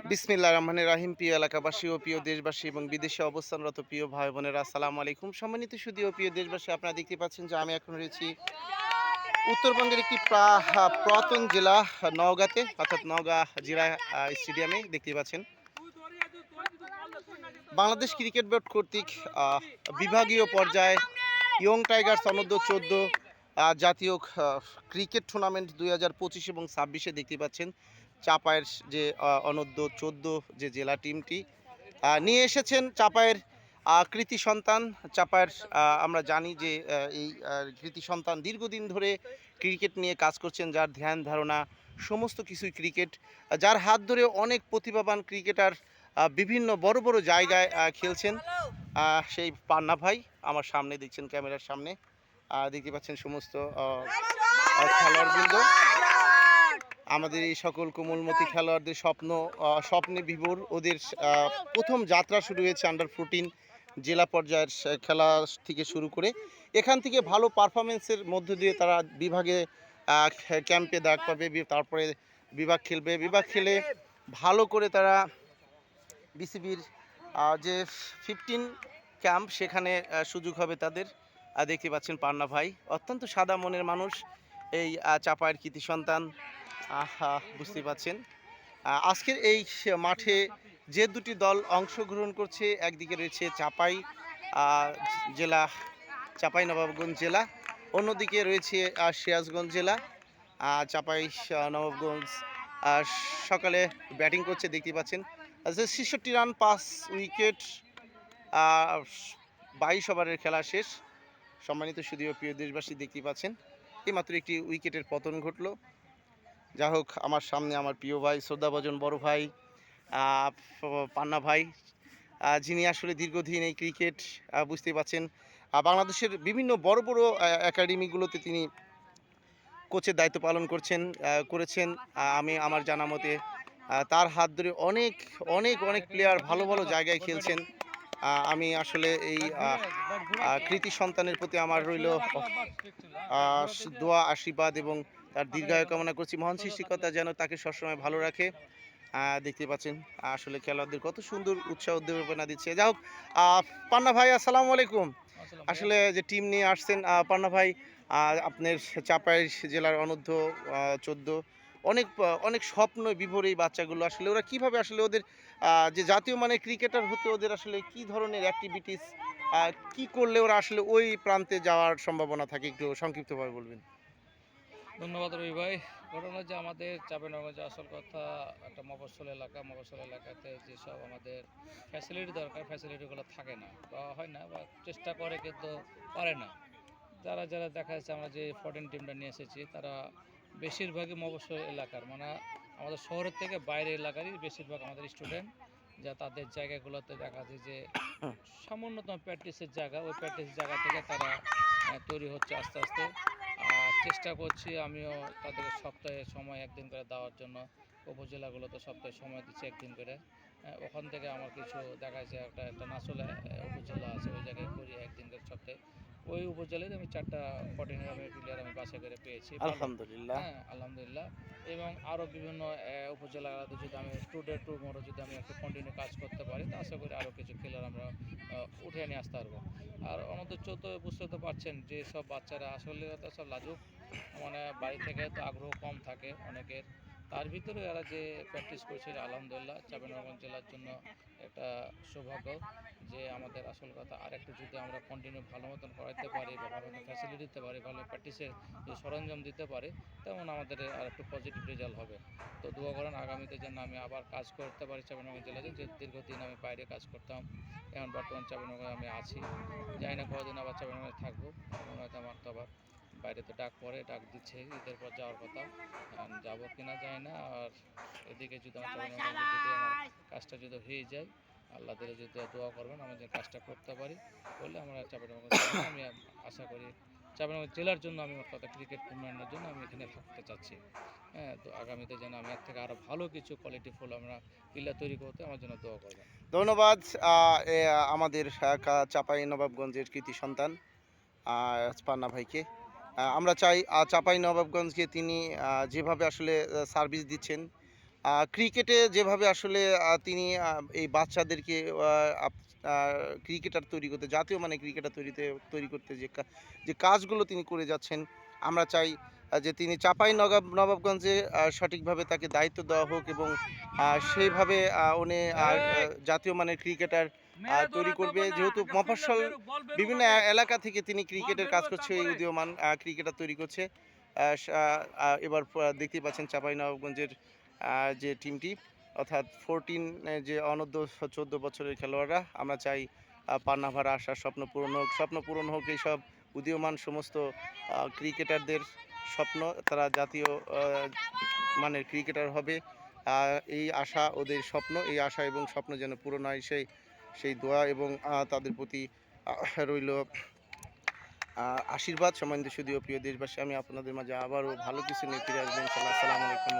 বিসমিল্লাহির রহমানির রহিম। প্রিয় এলাকাবাসী ও প্রিয় দেশবাসী এবং বিদেশে অবস্থানরত প্রিয় ভাই বোনেরা, আসসালামু আলাইকুম। সম্মানিত সুধী ও প্রিয় দেশবাসী, আপনারা দেখতে পাচ্ছেন যে আমি এখন রয়েছি উত্তরবঙ্গের একটি পুরাতন জেলা নওগাঁতে, অর্থাৎ নওগাঁ জেলা স্টেডিয়ামে দেখতে পাচ্ছেন বাংলাদেশ ক্রিকেট বোর্ড কর্তৃক বিভাগীয় পর্যায়ে ইয়ং টাইগার্স অনূর্ধ্ব 14 জাতীয় ক্রিকেট টুর্নামেন্ট 2025 এবং 26-এ দেখতে পাচ্ছেন চাপায়ের যে অনূর্ধ্ব 14 যে জেলা টিমটি নিয়ে এসেছেন চাপায়ের কৃতি সন্তান। চাপায়ের আমরা জানি যে এই কৃতি সন্তান দীর্ঘদিন ধরে ক্রিকেট নিয়ে কাজ করছেন, যার ধ্যান ধারণা সমস্ত কিছুই ক্রিকেট, যার হাত ধরে অনেক প্রতিভাবান ক্রিকেটার বিভিন্ন বড় বড় জায়গায় খেলছেন। সেই পান্না ভাই আমার সামনে দেখছেন, ক্যামেরার সামনে দেখতে পাচ্ছেন সমস্ত খেলোয়াড়বৃন্দ। আমাদের এই সকল কোমলমতি খেলোয়াড়দের স্বপ্নে বিভোর। ওদের প্রথম যাত্রা শুরু হয়েছে আন্ডার 14 জেলা পর্যায়ের খেলা থেকে শুরু করে, এখান থেকে ভালো পারফরমেন্সের মধ্য দিয়ে তারা বিভাগে ক্যাম্পে ডাক পাবে, তারপরে বিভাগ খেলবে। বিভাগ খেলে ভালো করে তারা বিসিবির যে 15 ক্যাম্প সেখানে সুযোগ হবে তাদের। দেখতে পাচ্ছেন পান্না ভাই অত্যন্ত সাদা মনের মানুষ, এই চাপায়ের কৃতি সন্তান। বুঝতে পাচ্ছেন আজকের এই মাঠে যে দুটি দল অংশগ্রহণ করছে, একদিকে রয়েছে জেলা চাঁপাইনবাবগঞ্জ জেলা, অন্যদিকে রয়েছে সিরাজগঞ্জ জেলা। চাঁপাইনবাবগঞ্জ সকালে ব্যাটিং করছে, দেখতে পাচ্ছেন যে 66 রান 5 উইকেট, 22 ওভারের খেলা শেষ। সম্মানিত সুধীয় প্রিয় দেশবাসী, দেখতে পাচ্ছেন এইমাত্র একটি উইকেটের পতন ঘটলো। যা হোক, আমার সামনে আমার প্রিয় ভাই, শ্রদ্ধাভাজন বড় ভাই পান্না ভাই, যিনি আসলে দীর্ঘদিন এই ক্রিকেট বুঝতে পাচ্ছেন বাংলাদেশের বিভিন্ন বড় বড় একাডেমিগুলোতে তিনি কোচের দায়িত্ব পালন করেছেন। আমি আমার জানা মতে তার হাত ধরে অনেক অনেক অনেক প্লেয়ার ভালো ভালো জায়গায় খেলছেন। আমি আসলে এই কৃতি সন্তানের প্রতি আমার রইল দোয়া, আশীর্বাদ এবং তার দীর্ঘায়ু কামনা করছি। মহান সৃষ্টিকর্তা যেন তাকে সবসময় ভালো রাখে। দেখতে পাচ্ছেন আসলে খেলোয়াড়দের কত সুন্দর উৎসাহ উদ্দীপনা দিচ্ছে। যাই হোক, পান্না ভাই আসসালামু আলাইকুম। আসলে যে টিম নিয়ে আসছেন পান্না ভাই, আপনার চাপাই জেলার অনূর্ধ্ব 14 অনেক অনেক স্বপ্ন বিভোর এই বাচ্চাগুলো, আসলে ওরা কিভাবে আসলে ওদের যে জাতীয় মানের ক্রিকেটার হতে ওদের আসলে কি ধরনের অ্যাক্টিভিটিস কি করলে ওরা আসলে ওই প্রান্তে যাওয়ার সম্ভাবনা থাকে, একটু সংক্ষিপ্তভাবে বলবেন। ধন্যবাদ রবি ভাই। ঘটনা হচ্ছে আমাদের চাঁপাইনবাবগঞ্জে আসল কথা একটা মফস্বল এলাকা। মফস্বল এলাকাতে যেসব আমাদের ফ্যাসিলিটি দরকার ফ্যাসিলিটিগুলো থাকে না বা হয় না, বা চেষ্টা করে কিন্তু পারে না। যারা যারা দেখা যাচ্ছে আমরা যে 14 টিমটা নিয়ে এসেছি তারা বেশিরভাগই মফস্বল এলাকার, মানে আমাদের শহরের থেকে বাইরের এলাকারই বেশিরভাগ আমাদের স্টুডেন্ট, যা তাদের জায়গাগুলোতে দেখা যায় যে সামান্যতম প্র্যাকটিসের জায়গা, ওই প্র্যাকটিসের জায়গা থেকে তারা তৈরি হচ্ছে আস্তে আস্তে। চেষ্টা করছি আমিও তাদেরকে সপ্তাহে সময় একদিন করে দেওয়ার জন্য। উপজেলাগুলোতে সপ্তাহে সময় দিচ্ছি একদিন করে। ওখান থেকে আমার কিছু দেখা যায় একটা নাচলে উপজেলা আছে, ওই জায়গায় করি একদিন করে সপ্তাহে। ওই উপজেলায় আমি 4টা 14 প্লেয়ার আমি বাছাই করে পেয়েছি, ভালো। আলহামদুলিল্লাহ। হ্যাঁ, আলহামদুলিল্লাহ। এবং আরও বিভিন্ন উপজেলাতে যদি আমি টুডে টু মোড়ে যদি আমি একটু কন্টিনিউ কাজ করতে পারি, তা আশা করি আরও কিছু খেলার আমরা উঠে নিয়ে আসতে পারবো। আর অনূর্ধ্ব 14 বুঝতে তো পারছেন যে সব বাচ্চারা আসলে তো সব লাজুক, মানে বাড়ি থেকে তো আগ্রহ কম থাকে অনেকের। তার ভিতরে এরা যে প্র্যাকটিস করছে, আলহামদুলিল্লাহ চাঁপাইনবাবগঞ্জ জেলার জন্য একটা সৌভাগ্য যে আমাদের আসল কথা আর একটু যদি আমরা কন্টিনিউ ভালো মতন করাইতে পারি বা ভালো মতন ফ্যাসিলিটি দিতে পারি, ভালো প্র্যাকটিসের যে সরঞ্জাম দিতে পারি, তেমন আমাদের আর একটু পজিটিভ রেজাল্ট হবে। তো দোয়া করেন আগামীতে যেন আমি আবার কাজ করতে পারি চাঁপাইনবাবগঞ্জ জেলাতে, যে দীর্ঘদিন আমি বাইরে কাজ করতাম, এখন বর্তমান চাঁপাইনবাবগঞ্জে আমি আছি। জানি না কতদিন আবার চাঁপাইনবাবগঞ্জে থাকবো, মনে হয়তো আমার তো আবার বাইরে তো ডাক দিচ্ছে ঈদের পর যাওয়ার কথা, যাবো কিনা জানি না। আর এদিকে যদি আমার চাঁপাইনবাবগঞ্জে যদি আমার কাজটা যদি হয়ে যায়, আল্লাহ দিলে যদি দোয়া করবেন আমি যে কাজটা করতে পারি, করলে আমরা চাঁপাইনবাবগঞ্জ আমি আশা করি চাঁপাইনবাবগঞ্জ জেলার জন্য আমি আমার কথা ক্রিকেট টুর্নামেন্টের জন্য আমি এখানে থাকতে চাচ্ছি। হ্যাঁ, তো আগামীতে যেন আমি এর থেকে আরও ভালো কিছু কোয়ালিটিফুল আমরা প্লেয়ার তৈরি করতে আমার জন্য দোয়া করবেন। ধন্যবাদ আমাদের চাঁপাইনবাবগঞ্জের কৃতি সন্তান পান্না ভাইকে। আমরা চাই চাঁপাইনবাবগঞ্জকে তিনি যেভাবে আসলে সার্ভিস দিচ্ছেন, ক্রিকেটে যেভাবে আসলে তিনি এই বাচ্চাদেরকে ক্রিকেটার তৈরি করতে, জাতীয় মানের ক্রিকেটার তৈরি করতে যে কাজগুলো তিনি করে যাচ্ছেন, আমরা চাই যে তিনি নবাবগঞ্জে সঠিকভাবে তাকে দায়িত্ব দেওয়া হোক এবং সেইভাবে উনি জাতীয় মানের ক্রিকেটার তৈরি করবে। যেহেতু মফস্বল বিভিন্ন এলাকা থেকে তিনি ক্রিকেটের কাজ করছে, এই উদীয়মান ক্রিকেটার তৈরি করছে। এবার দেখতেই পাচ্ছেন চাঁপাইনবাবগঞ্জের যে টিমটি, অর্থাৎ 14 যে অনূর্ধ্ব 14 বছরের খেলোয়াড়রা, আমরা চাই পান্না ভাড়া আসার স্বপ্ন পূরণ হোক এইসব উদীয়মান সমস্ত ক্রিকেটারদের স্বপ্ন, তারা জাতীয় মানের ক্রিকেটার হবে। এই আশা ওদের স্বপ্ন, এই আশা এবং স্বপ্ন যেন পূরণ হয়, সেই দোয়া এবং তাদের প্রতি রইল আশীর্বাদ। সম্মানিত সুধী ও প্রিয় দেশবাসী, আমি আপনাদের মাঝে আবারও ভালো কিছু নিয়ে ফিরে আসবেন। আসসালামু আলাইকুম।